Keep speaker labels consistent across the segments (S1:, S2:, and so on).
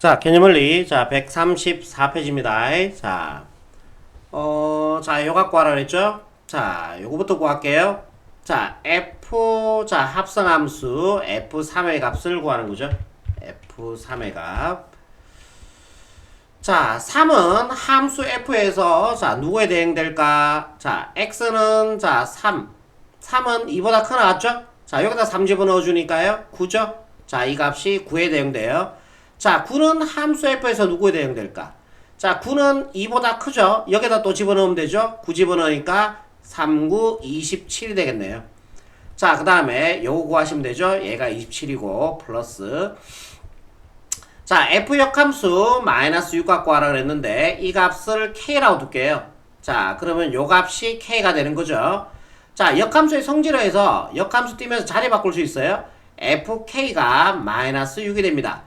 S1: 자, 개념원리. 자, 134페이지입니다. 자, 요 갖고 하라 그랬죠? 자, 요거부터 구할게요. 자, 자, 합성함수 F3의 값을 구하는 거죠. F3의 값. 자, 3은 함수 F에서, 자, 누구에 대응될까? 자, X는, 자, 3은 2보다 크나 같죠? 자, 여기다 3 집어넣어 주니까요. 9죠? 자, 이 값이 9에 대응돼요. 자, 9는 함수 F에서 누구에 대응될까? 자, 9는 2보다 크죠? 여기다 또 집어넣으면 되죠? 9 집어넣으니까 3, 9, 27이 되겠네요. 자, 그 다음에 요거 구하시면 되죠? 얘가 27이고 플러스 자, F 역함수 마이너스 6 갖고 하라 그랬는데 이 값을 K라고 둘게요. 자, 그러면 요 값이 K가 되는 거죠. 자, 역함수의 성질을 해서 역함수 띄면서 자리 바꿀 수 있어요. FK가 마이너스 6이 됩니다.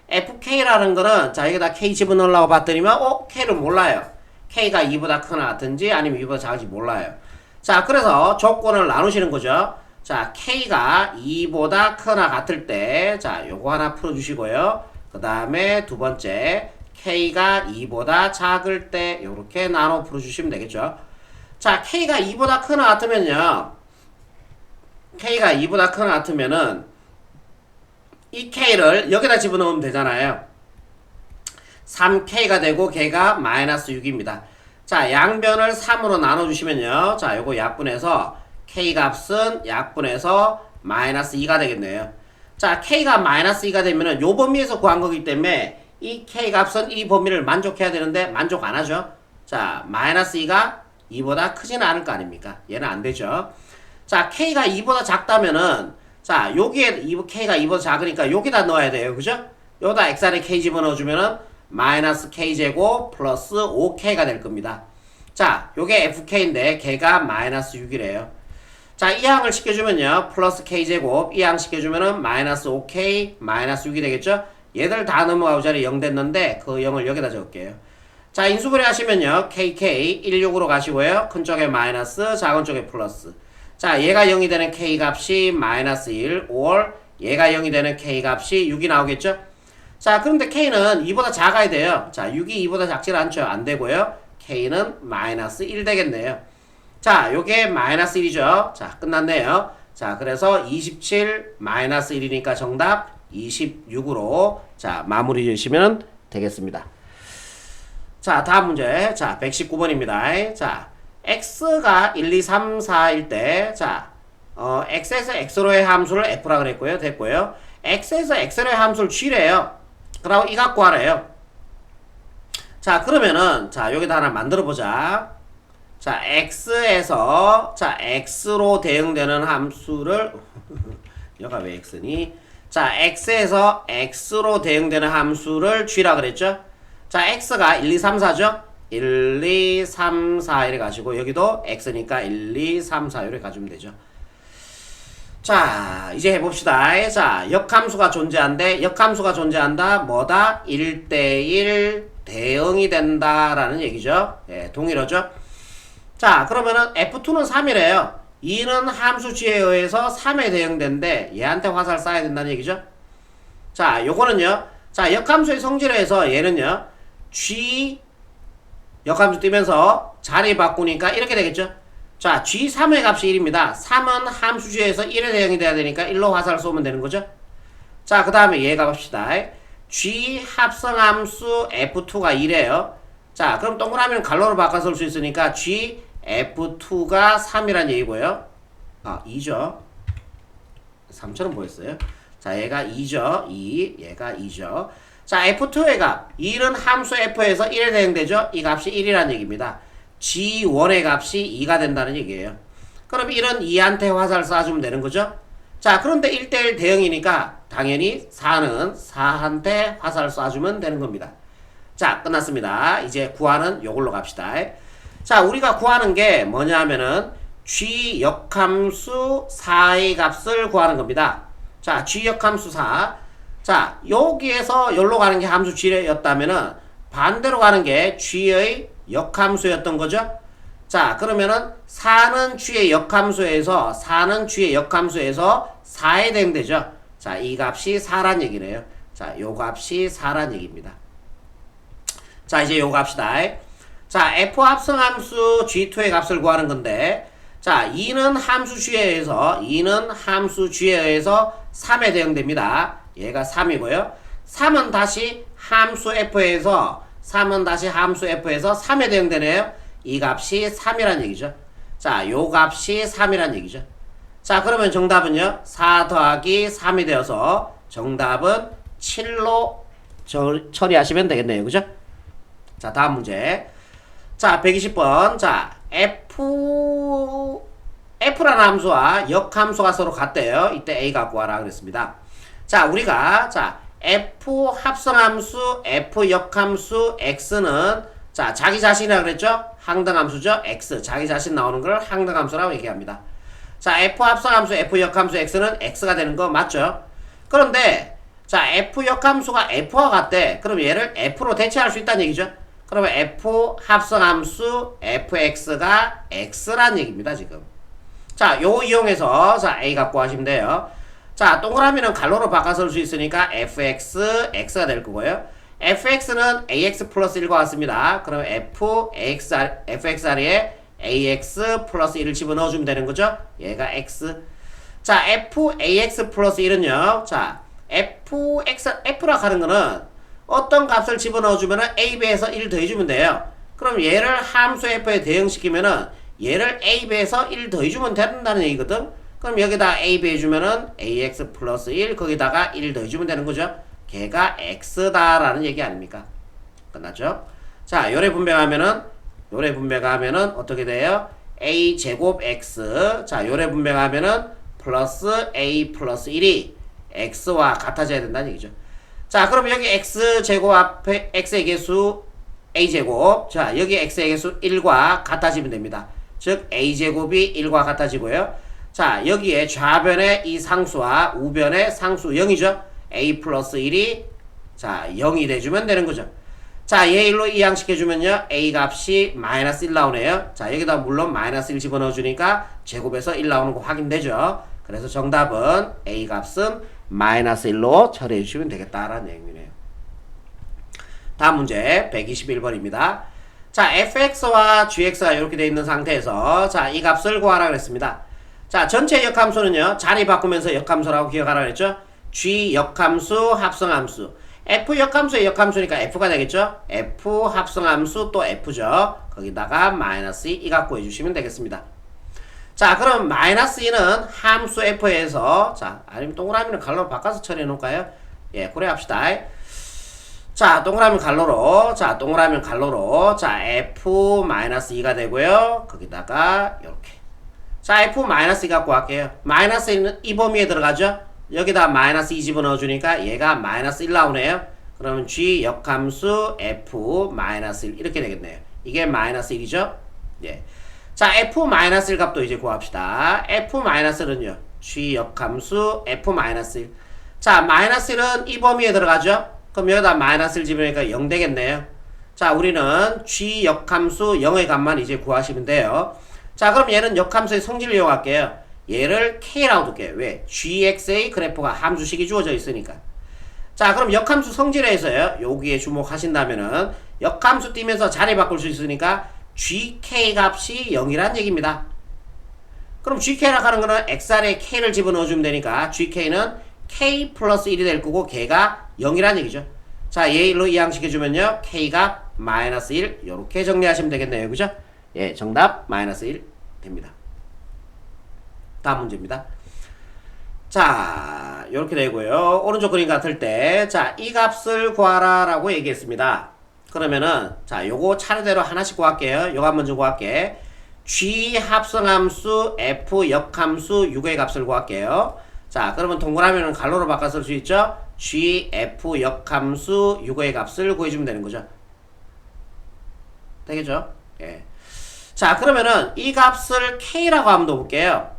S1: FK라는 거는 자, 여기다 K 집어넣으려고 봤더니만 K를 몰라요. K가 2보다 크나 같은지 아니면 2보다 작은지 몰라요. 자, 그래서 조건을 나누시는 거죠. 자, K가 2보다 크나 같을 때 자, 요거 하나 풀어주시고요. 그 다음에 두 번째 K가 2보다 작을 때 요렇게 나눠 풀어주시면 되겠죠. 자, K가 2보다 크나 같으면요. K가 2보다 크나 같으면은 이 K를 여기다 집어넣으면 되잖아요. 3K가 되고 걔가 마이너스 6입니다. 자, 양변을 3으로 나눠주시면요. 자, 요거 약분해서 K 값은 약분해서 마이너스 2가 되겠네요. 자, K가 마이너스 2가 되면은 요 범위에서 구한 거기 때문에 이 K 값은 이 범위를 만족해야 되는데 만족 안 하죠. 자, 마이너스 2가 2보다 크지는 않을 거 아닙니까? 얘는 안 되죠. 자, K가 2보다 작다면은 자, 여기에 K가 2보다 작으니까 여기다 넣어야 돼요. 그죠? 여기다 X 안에 K 집어넣어주면은 마이너스 K제곱 플러스 5K가 될 겁니다. 자, 요게 FK인데 걔가 마이너스 6이래요. 자, 이 항을 시켜주면요. 플러스 K제곱 이 항 시켜주면은 마이너스 5K 마이너스 6이 되겠죠? 얘들 다 넘어가고 자리 0 됐는데 그 0을 여기다 적을게요. 자, 인수분해 하시면요. KK 16으로 가시고요. 큰 쪽에 마이너스 작은 쪽에 플러스. 자, 얘가 0이 되는 K 값이 마이너스 1, 5월 얘가 0이 되는 K 값이 6이 나오겠죠? 자, 그런데 K는 2보다 작아야 돼요. 자, 6이 2보다 작질 않죠? 안 되고요. K는 마이너스 1 되겠네요. 자, 요게 마이너스 1이죠? 자, 끝났네요. 자, 그래서 27 마이너스 1이니까 정답 26으로 자, 마무리 지으시면 되겠습니다. 자, 다음 문제. 자, 119번입니다. 자, x가 1, 2, 3, 4일 때, 자, x에서 x로의 함수를 f라 그랬고요. 됐고요. x에서 x로의 함수를 g래요. 그러고 이 갖고 하래요. 자, 그러면은, 자, 여기다 하나 만들어 보자. 자, x에서, 자, x로 대응되는 함수를, 여가 왜 x니? 자, x에서 x로 대응되는 함수를 g라 그랬죠? 자, x가 1, 2, 3, 4죠? 1, 2, 3, 4 이래 가지고 여기도 x니까 1, 2, 3, 4 이래 가지면 되죠. 자, 이제 해봅시다. 자, 역함수가 존재한다. 뭐다? 1대1 대응이 된다라는 얘기죠. 예, 동일하죠? 자, 그러면은 F2는 3이래요. 2는 함수 g에 의해서 3에 대응된데 얘한테 화살 쏴야 된다는 얘기죠. 자, 요거는요. 자, 역함수의 성질에 의해서 얘는요. G 역함수 띄면서 자리 바꾸니까 이렇게 되겠죠. 자, G3의 값이 1입니다. 3은 함수 G에서 1에 대응이 돼야 되니까 1로 화살을 쏘면 되는 거죠. 자, 그 다음에 얘 가봅시다. G 합성함수 F2가 2래요. 자, 그럼 동그라미는 갈로로 바꿔 쓸 수 있으니까 G F2가 3이란 얘기고요. 아, 2죠. 3처럼 보였어요. 자, 얘가 2죠. 2. 얘가 2죠. 자, F2의 값. 1은 함수 F에서 1에 대응되죠? 이 값이 1이란 얘기입니다. G1의 값이 2가 된다는 얘기예요. 그럼 1은 2한테 화살 쏴주면 되는 거죠? 자, 그런데 1대1 대응이니까 당연히 4는 4한테 화살 쏴주면 되는 겁니다. 자, 끝났습니다. 이제 구하는 요걸로 갑시다. 자, 우리가 구하는 게 뭐냐 하면은 G 역함수 4의 값을 구하는 겁니다. 자, G 역함수 4. 자, 여기에서 여기로 가는 게 함수 G였다면은 반대로 가는 게 G의 역함수였던 거죠. 자, 그러면은 4는 G의 역함수에서 4에 대응되죠. 자, 이 값이 4란 얘기네요. 자, 요 값이 4란 얘기입니다. 자, 이제 요거 합시다. 자, f 합성함수 g2의 값을 구하는 건데, 자, 2는 함수 g에 의해서 3에 대응됩니다. 얘가 3이고요. 3은 다시 함수 f에서 3에 대응되네요. 이 값이 3이란 얘기죠. 자, 요 값이 3이란 얘기죠. 자, 그러면 정답은요, 4 더하기 3이 되어서 정답은 7로 처리하시면 되겠네요. 그죠? 자, 다음 문제. 자, 120번. 자, F라는 함수와 역함수가 서로 같대요. 이때 A 갖고 와라 그랬습니다. 자, 우리가, 자, F 합성함수, F 역함수, X는, 자, 자기 자신이라고 그랬죠? 항등함수죠? X. 자기 자신 나오는 걸 항등함수라고 얘기합니다. 자, F 합성함수, F 역함수, X는 X가 되는 거 맞죠? 그런데, 자, F 역함수가 F와 같대. 그럼 얘를 F로 대체할 수 있다는 얘기죠? 그러면 F 합성함수 fx가 x란 얘기입니다, 지금. 자, 요 이용해서, 자, a 갖고 하시면 돼요. 자, 동그라미는 갈로로 바꿔 쓸 수 있으니까 fx, x가 될 거고요. fx는 ax 플러스 1과 같습니다. 그럼 fxr에 ax 플러스 1을 집어넣어주면 되는 거죠? 얘가 x. 자, fax 플러스 1은요. 자, f라 하는 거는 어떤 값을 집어넣어주면 a배에서 1 더해주면 돼요. 그럼 얘를 함수 f에 대응시키면은 얘를 a배에서 1 더해주면 된다는 얘기거든. 그럼 여기다 ab 해주면은 ax 플러스 1 거기다가 1 더해주면 되는 거죠. 걔가 x다라는 얘기 아닙니까? 끝났죠? 자, 요래 분배하면은 어떻게 돼요? a 제곱 x. 자, 요래 분배하면은 플러스 a 플러스 1이 x와 같아져야 된다는 얘기죠. 자, 그럼 여기 x제곱 앞에 x의 개수 a제곱. 자, 여기 x의 개수 1과 같아지면 됩니다. 즉 a제곱이 1과 같아지고요. 자, 여기에 좌변의 이 상수와 우변의 상수 0이죠. a 플러스 1이 자 0이 돼주면 되는 거죠. 자, 얘 1로 이항시켜주면요, a 값이 마이너스 1 나오네요. 자, 여기다 물론 마이너스 1 집어넣어주니까 제곱에서 1 나오는 거 확인되죠. 그래서 정답은 a 값은 마이너스 1로 처리해 주시면 되겠다라는 얘기네요. 다음 문제 121번입니다. 자, fx와 gx가 이렇게 되어 있는 상태에서 자, 이 값을 구하라 그랬습니다. 자, 전체 역함수는요, 자리 바꾸면서 역함수라고 기억하라 그랬죠. g 역함수, 합성함수. f 역함수의 역함수니까 f가 되겠죠. f 합성함수 또 f죠. 거기다가 마이너스 2 갖고 해주시면 되겠습니다. 자, 그럼 마이너스 2는 함수 f에서, 자, 아니면 동그라미는 갈로로 바꿔서 처리해 놓을까요? 예, 그래 합시다. 자, 동그라미 갈로로, 자, 자, f-2가 되고요. 거기다가 이렇게. 자, f-2 갖고 할게요. 마이너스 1은 이 범위에 들어가죠. 여기다 마이너스 2 집어넣어주니까 얘가 마이너스 1 나오네요. 그러면 g 역함수 f-1 이렇게 되겠네요. 이게 마이너스 1이죠. 예. 자, f-1 값도 이제 구합시다. f-는요, g 역함수 f-1. 자, 마이너스 1은 이 범위에 들어가죠? 그럼 여기다 마이너스 1 집으니까 0 되겠네요. 자, 우리는 g 역함수 0의 값만 이제 구하시면 돼요. 자, 그럼 얘는 역함수의 성질을 이용할게요. 얘를 k라고 둘게요. 왜? gx의 그래프가 함수식이 주어져 있으니까. 자, 그럼 역함수 성질에서요, 여기에 주목하신다면은 역함수 띄면서 자리 바꿀 수 있으니까 gk 값이 0이란 얘기입니다. 그럼 gk라고 하는 거는 xr에 k를 집어넣어주면 되니까 gk는 k 플러스 1이 될 거고 걔가 0이란 얘기죠. 자, 얘 1로 이항시켜주면요, k가 마이너스 1 요렇게 정리하시면 되겠네요. 그죠? 예, 정답 마이너스 1 됩니다. 다음 문제입니다. 자, 요렇게 되고요. 오른쪽 그림 같을 때, 자, 이 값을 구하라 라고 얘기했습니다. 그러면은, 자, 요거 차례대로 하나씩 구할게요. 요거 한번 좀 구할게. g 합성함수, f 역함수, 6의 값을 구할게요. 자, 그러면 동그라미는 갈로로 바꿔 쓸 수 있죠? g, f 역함수, 6의 값을 구해주면 되는 거죠. 되겠죠? 예. 자, 그러면은 이 값을 k라고 한번 더 볼게요.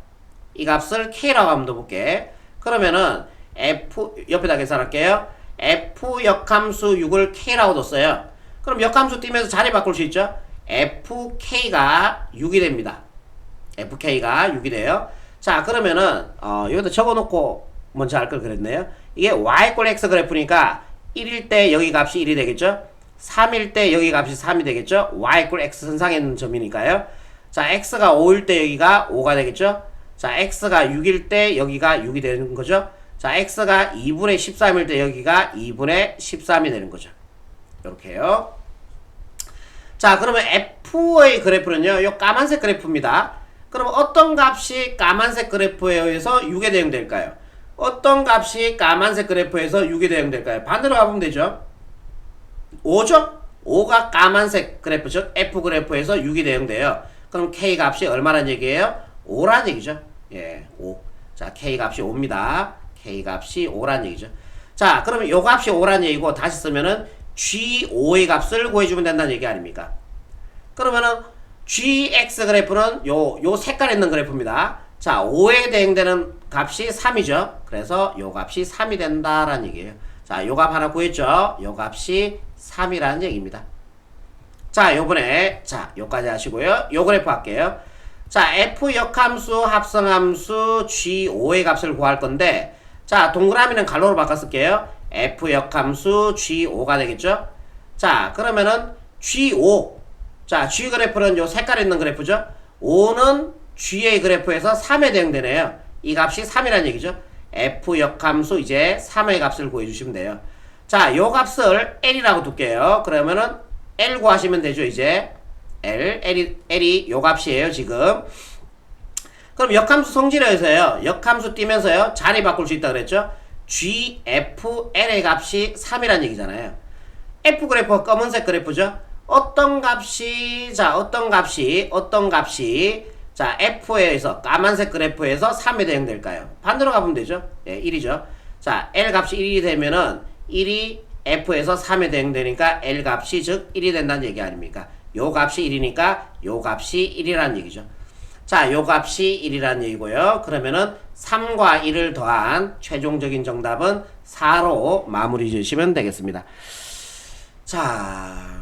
S1: 이 값을 k라고 한번 더 볼게. 그러면은 f 옆에다 계산할게요. f 역함수 6을 k라고 뒀어요. 그럼 역함수 띄면서 자리 바꿀 수 있죠? fk가 6이 됩니다. fk가 6이 돼요. 자, 그러면은 여기다 적어놓고 먼저 할 걸 그랬네요. 이게 y 꼴 x 그래프니까 1일 때 여기 값이 1이 되겠죠? 3일 때 여기 값이 3이 되겠죠? y 꼴 x 선상에 있는 점이니까요. 자, x가 5일 때 여기가 5가 되겠죠? 자, x가 6일 때 여기가 6이 되는 거죠? 자, x가 2분의 13일 때 여기가 2분의 13이 되는 거죠. 이렇게요. 자, 그러면 f의 그래프는요, 요 까만색 그래프입니다. 그럼 어떤 값이 까만색 그래프에 의해서 6에 대응될까요? 어떤 값이 까만색 그래프에서 6에 대응될까요? 반대로 가보면 되죠. 5죠? 5가 까만색 그래프, 즉 f 그래프에서 6이 대응돼요. 그럼 k 값이 얼마란 얘기예요? 5란 얘기죠. 예, 5. 자, k 값이 5입니다. k 값이 5란 얘기죠. 자, 그러면 요 값이 5란 얘기고 다시 쓰면은 g5의 값을 구해주면 된다는 얘기 아닙니까? 그러면은 gx 그래프는 요 색깔 있는 그래프입니다. 자, 5에 대응되는 값이 3이죠. 그래서 요 값이 3이 된다라는 얘기예요. 자, 요 값 하나 구했죠. 요 값이 3이라는 얘기입니다. 자, 요번에 자, 요까지 하시고요. 요 그래프 할게요. 자, f 역함수 합성함수 g5의 값을 구할 건데, 자, 동그라미는 갈로로 바꿔 쓸게요. f 역함수 g5가 되겠죠. 자, 그러면은 g5, 자, g 그래프는 요 색깔 있는 그래프죠. 5는 g의 그래프에서 3에 대응되네요. 이 값이 3이라는 얘기죠. f 역함수 이제 3의 값을 구해주시면 돼요. 자, 요 값을 L이라고 둘게요. 그러면은 L 구하시면 되죠, 이제. L이 요 값이에요, 지금. 그럼 역함수 성질에서요, 역함수 띄면서요, 자리 바꿀 수 있다 그랬죠? G, F, L의 값이 3이란 얘기잖아요. F 그래프가 검은색 그래프죠? 어떤 값이, 자, F에서, 까만색 그래프에서 3에 대응될까요? 반대로 가보면 되죠? 예, 1이죠. 자, L 값이 1이 되면은, 1이 F에서 3에 대응되니까 L 값이 즉 1이 된다는 얘기 아닙니까? 요 값이 1이니까 요 값이 1이라는 얘기죠. 자, 요 값이 1이라는 얘기고요. 그러면은 3과 1을 더한 최종적인 정답은 4로 마무리 지으시면 되겠습니다. 자,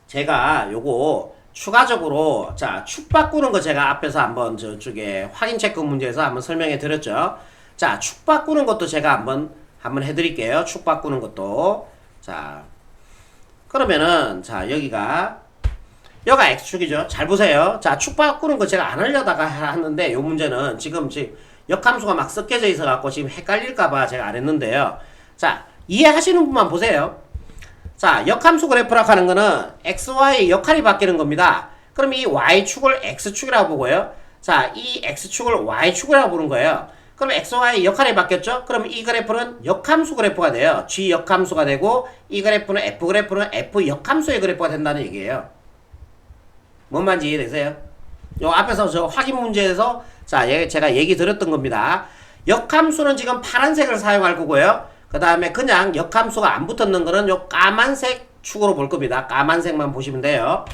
S1: 제가 요거 추가적으로 자, 축 바꾸는 거 제가 앞에서 한번 저쪽에 확인 체크 문제에서 한번 설명해 드렸죠. 자, 축 바꾸는 것도 제가 한번 해드릴게요. 축 바꾸는 것도. 자, 그러면은, 자, 여기가 X축이죠. 잘 보세요. 자, 축 바꾸는 거 제가 안 하려다가 하는데, 요 문제는 지금 역함수가 막 섞여져 있어갖고 지금 헷갈릴까봐 제가 안 했는데요. 자, 이해하시는 분만 보세요. 자, 역함수 그래프라고 하는 거는 XY 역할이 바뀌는 겁니다. 그럼 이 Y축을 X축이라고 보고요. 자, 이 X축을 Y축이라고 보는 거예요. 그럼 XY 역할이 바뀌었죠? 그럼 이 그래프는 역함수 그래프가 돼요. G 역함수가 되고, 이 그래프는 F 그래프는 F 역함수의 그래프가 된다는 얘기예요. 뭔 말인지 이해되세요? 요 앞에서 저 확인 문제에서, 자, 제가 얘기 드렸던 겁니다. 역함수는 지금 파란색을 사용할 거고요. 그 다음에 그냥 역함수가 안 붙었는 거는 요 까만색 축으로 볼 겁니다. 까만색만 보시면 돼요.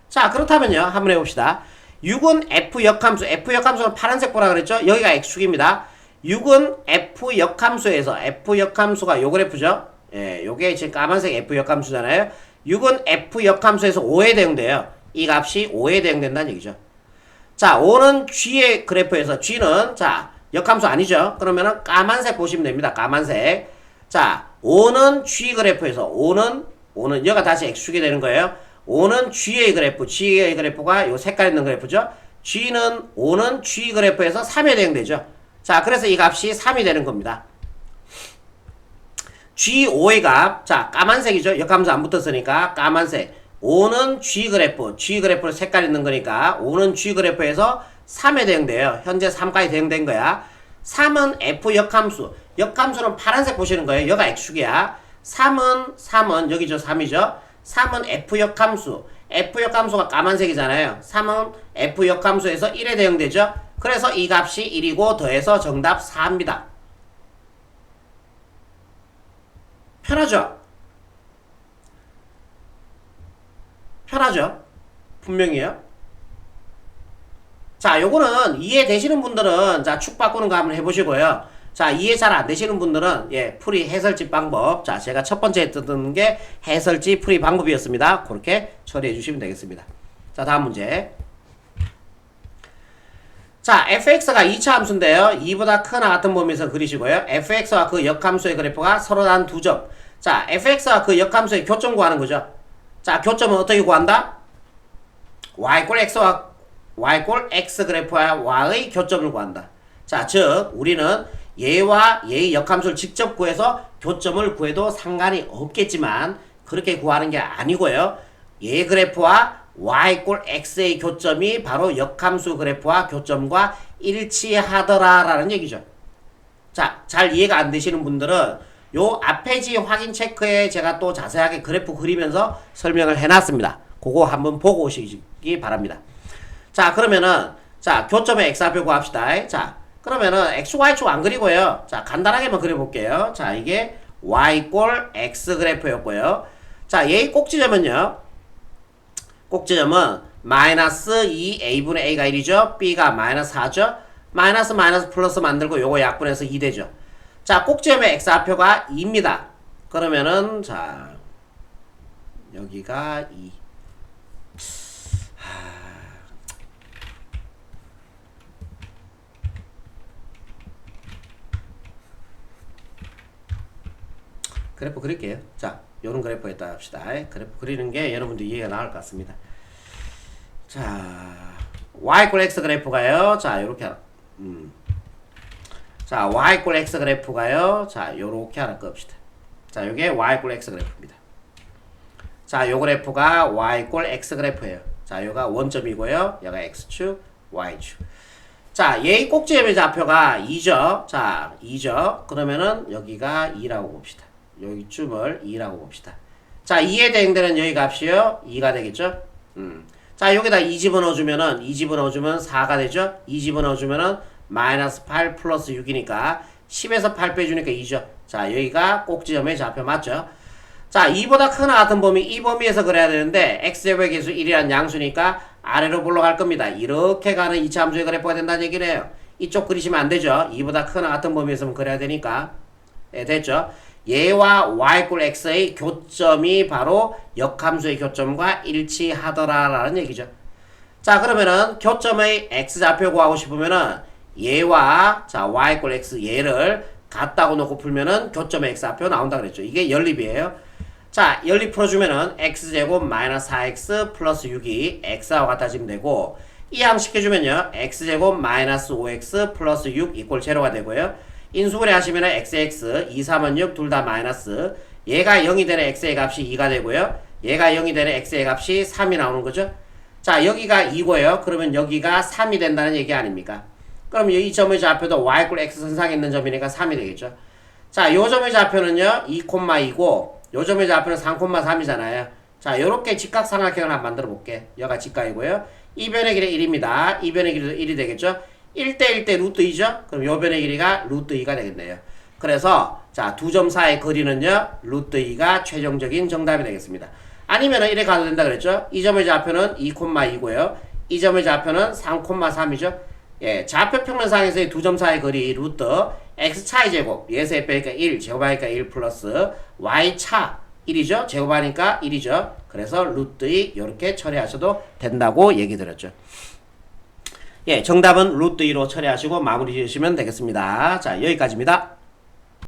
S1: 자, 그렇다면요. 한번 해봅시다. 6은 F 역함수, F 역함수는 파란색 보라 그랬죠? 여기가 X축입니다. 6은 F 역함수에서, F 역함수가 요 그래프죠? 예, 요게 지금 까만색 F 역함수잖아요. 6은 F 역함수에서 5에 대응돼요. 이 값이 5에 대응된다는 얘기죠. 자, 5는 G의 그래프에서, G는, 자, 역함수 아니죠? 그러면은 까만색 보시면 됩니다. 까만색. 자, 5는 G 그래프에서, 5는 여기가 다시 X축이 되는 거예요. 5는 G의 그래프, G의 그래프가 요 색깔 있는 그래프죠? 5는 G 그래프에서 3에 대응되죠? 자, 그래서 이 값이 3이 되는 겁니다. G5의 값, 자, 까만색이죠? 역함수 안 붙었으니까, 까만색. 5는 G 그래프 색깔 있는 거니까, 5는 G 그래프에서 3에 대응돼요. 현재 3까지 대응된 거야. 3은 F 역함수는 파란색 보시는 거예요. 여기가 X축이야. 3은, 여기죠, 3이죠? 3은 F 역함수가 까만색이잖아요. 3은 F 역함수에서 1에 대응되죠? 그래서 이 값이 1이고 더해서 정답 4입니다. 편하죠? 편하죠? 분명히요. 자, 요거는 이해되시는 분들은 자, 축 바꾸는 거 한번 해보시고요. 자, 이해 잘 안 되시는 분들은 예, 풀이 해설지 방법. 자, 제가 첫 번째 했던 게 해설지 풀이 방법이었습니다. 그렇게 처리해 주시면 되겠습니다. 자, 다음 문제. 자, fx가 2차 함수인데요. 2보다 크나 같은 범위에서 그리시고요. fx와 그 역함수의 그래프가 서로 단 2점. 자, fx와 그 역함수의 교점 구하는 거죠. 자, 교점은 어떻게 구한다? y 꼴 x 그래프와 y의 교점을 구한다. 자, 즉 우리는 얘와 얘의 역함수를 직접 구해서 교점을 구해도 상관이 없겠지만 그렇게 구하는 게 아니고요. 얘 그래프와 y 꼴 x의 교점이 바로 역함수 그래프와 교점과 일치하더라라는 얘기죠. 자, 잘 이해가 안 되시는 분들은 요 앞페이지 확인 체크에 제가 또 자세하게 그래프 그리면서 설명을 해놨습니다. 그거 한번 보고 오시기 바랍니다. 자, 그러면은 자, 교점의 x좌표 구합시다. 자, 그러면은 x, y축 안 그리고요. 자, 간단하게만 그려볼게요. 자, 이게 y 꼴 x 그래프였고요. 자, 얘의 꼭지점은요. 꼭지점은 마이너스 2a분의 a가 1이죠. b가 마이너스 4죠. 마이너스 플러스 만들고 요거 약분해서 2 되죠. 자, 꼭지점의 x좌표가 2입니다. 그러면은 자, 여기가 2. 그래프 그릴게요. 자, 요런 그래프에다 합시다. 그래프 그리는 게 여러분들 이해가 나을 것 같습니다. 자, y 꼴 x 그래프가요. 자, 요렇게 자, y 꼴 x 그래프가요. 자, 요렇게 하나 끕시다. 자, 요게 y 꼴 x 그래프입니다. 자, 요 그래프가 y 꼴 x 그래프예요. 자, 요가 원점이고요. 얘가 x축, y축. 자, 얘의 꼭지점의 좌표가 2죠. 자, 2죠. 그러면은 여기가 2라고 봅시다. 여기 줌을 2라고 봅시다. 자, 2에 대응되는 여기 값이요. 2가 되겠죠? 자, 여기다 2 집어넣어주면은 2 집어넣어주면 4가 되죠? 2 집어넣어주면은 마이너스 8 플러스 6이니까 10에서 8 빼주니까 2죠. 자, 여기가 꼭지점의 좌표 맞죠? 자, 2보다 크나 같은 범위, 이 범위에서 그래야 되는데 x제곱의 개수 1이란 양수니까 아래로 올라갈 겁니다. 이렇게 가는 2차 함수의 그래프가 된다는 얘기네요. 이쪽 그리시면 안 되죠? 2보다 크나 같은 범위에서는 그래야 되니까. 네, 됐죠? 얘와 y 꼴 x의 교점이 바로 역함수의 교점과 일치하더라라는 얘기죠. 자, 그러면은 교점의 x좌표 구하고 싶으면은 얘와 자 y 꼴 x 얘를 같다고 놓고 풀면은 교점의 x좌표 나온다 그랬죠. 이게 연립이에요. 자, 연립 풀어주면은 x제곱 마이너스 4x 플러스 6이 x와 같아지면 되고 이항시켜주면요 x제곱 마이너스 5x 플러스 6 이꼴 제로가 되고요. 인수분해 하시면은 xx 2, 3은 6 둘 다 마이너스 얘가 0이 되는 x의 값이 2가 되고요. 얘가 0이 되는 x의 값이 3이 나오는 거죠. 자, 여기가 2고요. 그러면 여기가 3이 된다는 얘기 아닙니까? 그럼 이 점의 좌표도 y 꼴 x 선상에 있는 점이니까 3이 되겠죠. 자, 요 점의 좌표는요 2,2고 요 점의 좌표는 3,3이잖아요. 자, 요렇게 직각삼각형을 한번 만들어 볼게. 여가 직각이고요. 이 변의 길이 1입니다. 이 변의 길이도 1이 되겠죠. 1대 1대 루트 2죠? 그럼 요 변의 길이가 루트 2가 되겠네요. 그래서 자, 두 점 사이의 거리는요 루트 2가 최종적인 정답이 되겠습니다. 아니면은 이렇게 가도 된다 그랬죠? 이 점의 좌표는 2,2고요. 이 점의 좌표는 3,3이죠. 예, 좌표 평면상에서의 두 점 사이의 거리 루트 x 차의 제곱 얘에서 빼니까 1 제곱하니까 1 플러스 y 차 1이죠. 제곱하니까 1이죠. 그래서 루트 2 이렇게 처리하셔도 된다고 얘기 드렸죠. 예, 정답은 루트 2로 처리하시고 마무리 지으시면 되겠습니다. 자, 여기까지입니다.